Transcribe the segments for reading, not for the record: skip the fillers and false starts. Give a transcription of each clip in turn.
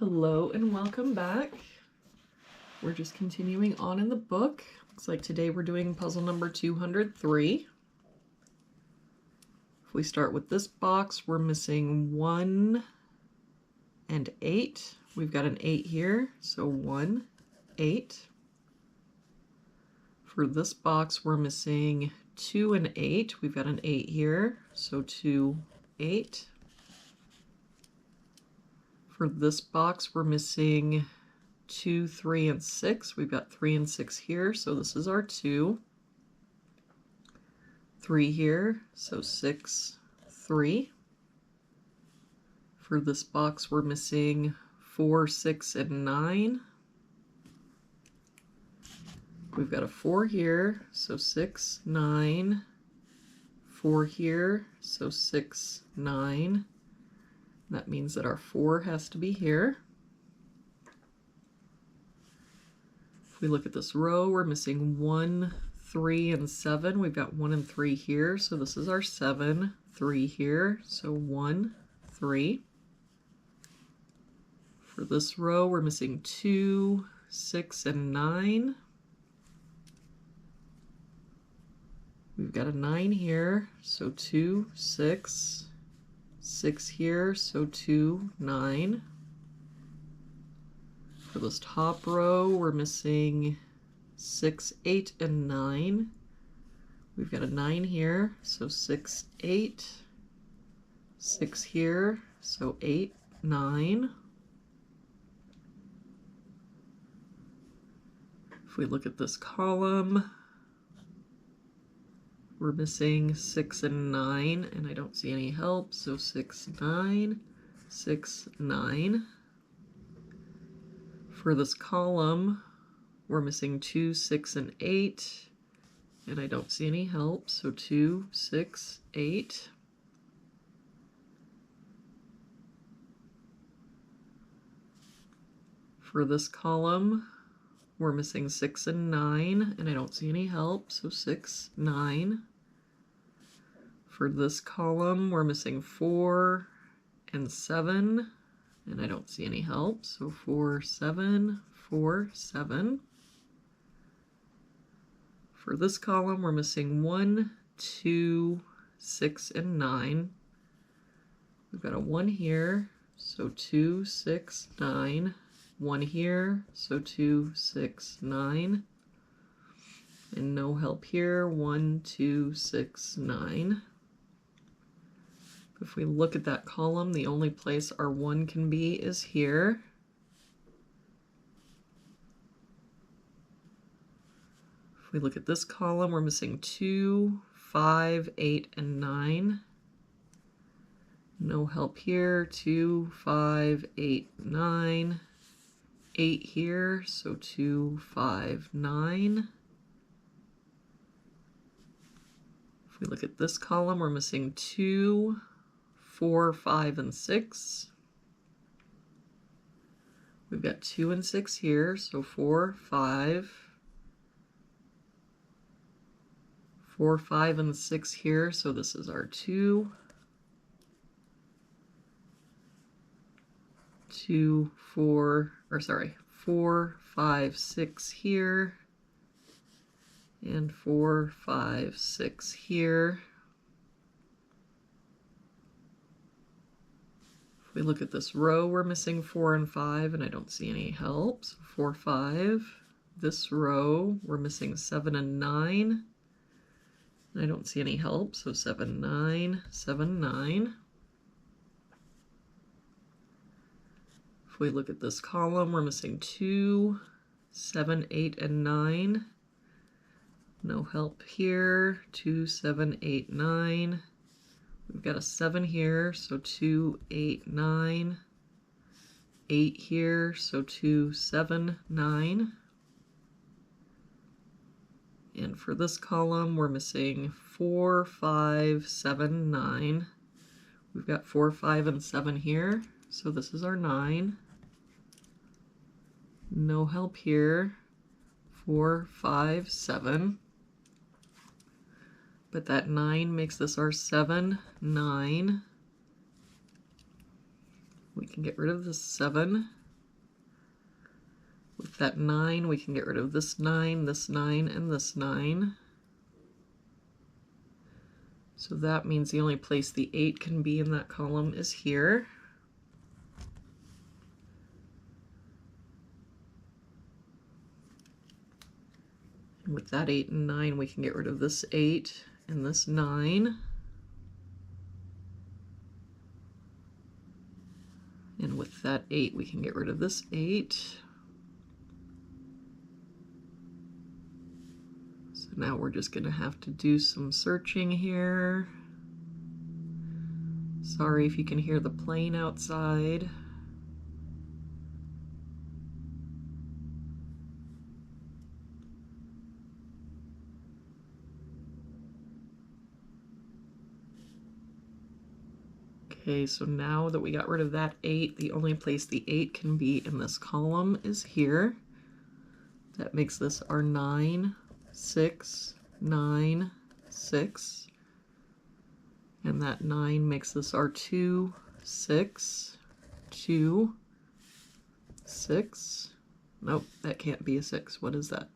Hello and welcome back. We're just continuing on in the book. Looks like today we're doing puzzle number 203. If we start with this box, we're missing 1 and 8. We've got an 8 here, so 1, 8. For this box, we're missing 2 and 8. We've got an 8 here, so 2, 8. For this box, we're missing 2, 3, and 6. We've got 3 and 6 here, so this is our 2. 3 here, so 6, 3. For this box, we're missing 4, 6, and 9. We've got a 4 here, so 6, 9. 4 here, so 6, 9. That means that our 4 has to be here. If we look at this row, we're missing 1, 3, and 7. We've got 1 and 3 here, so this is our 7. 3 here, so 1, 3. For this row, we're missing 2, 6, and 9. We've got a 9 here, so 2, 6. 6 here, so 2, 9. For this top row, we're missing 6, 8, and 9. We've got a 9 here, so 6, 8. 6 here, so 8, 9. If we look at this column, we're missing 6 and 9, and I don't see any help, so 6, 9, 6, 9. For this column, we're missing 2, 6, and 8, and I don't see any help, so 2, 6, 8. For this column, we're missing 6 and 9, and I don't see any help, so 6, 9. For this column, we're missing 4 and 7, and I don't see any help, so 4, 7, 4, 7. For this column, we're missing 1, 2, 6, and 9. We've got a 1 here, so 2, 6, 9. 1 here, so 2, 6, 9. And no help here, 1, 2, 6, 9. If we look at that column, the only place our 1 can be is here. If we look at this column, we're missing 2, 5, 8, and 9. No help here, 2, 5, 8, 9. 8 here, so 2, 5, 9. If we look at this column, we're missing 2, 4, 5, and 6. We've got 2 and 6 here, so 4, 5. 4, 5, and 6 here, so this is our 2. 2, 4, 4, 5, 6 here, and 4, 5, 6 here. If we look at this row, we're missing 4 and 5, and I don't see any help, so 4, 5. This row, we're missing 7 and 9, and I don't see any help, so 7, 9, 7, 9. If we look at this column, we're missing 2, 7, 8, and 9. No help here, 2, 7, 8, 9. We've got a 7 here, so 2, 8, 9. 8 here, so 2, 7, 9. And for this column, we're missing 4, 5, 7, 9. We've got 4, 5, and 7 here, so this is our 9. No help here, 4, 5, 7. But that 9 makes this our 7, 9. We can get rid of the 7. With that 9, we can get rid of this 9, this 9, and this 9. So that means the only place the 8 can be in that column is here. And with that 8 and 9, we can get rid of this 8 and this 9. And with that 8, we can get rid of this 8. So now we're just going to have to do some searching here. Sorry if you can hear the plane outside. Okay, so now that we got rid of that 8, the only place the 8 can be in this column is here. That makes this our 9, 6, 9, 6. And that 9 makes this our 2, 6, 2, 6. Nope, that can't be a 6. What is that?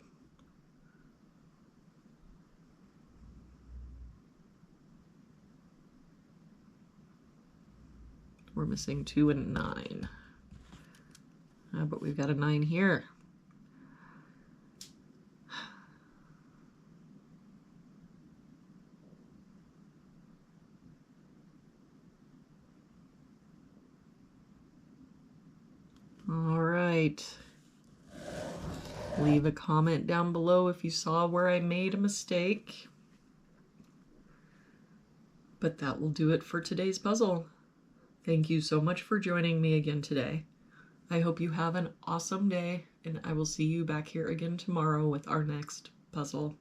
We're missing 2 and 9. But we've got a 9 here. All right. Leave a comment down below if you saw where I made a mistake. But that will do it for today's puzzle. Thank you so much for joining me again today. I hope you have an awesome day, and I will see you back here again tomorrow with our next puzzle.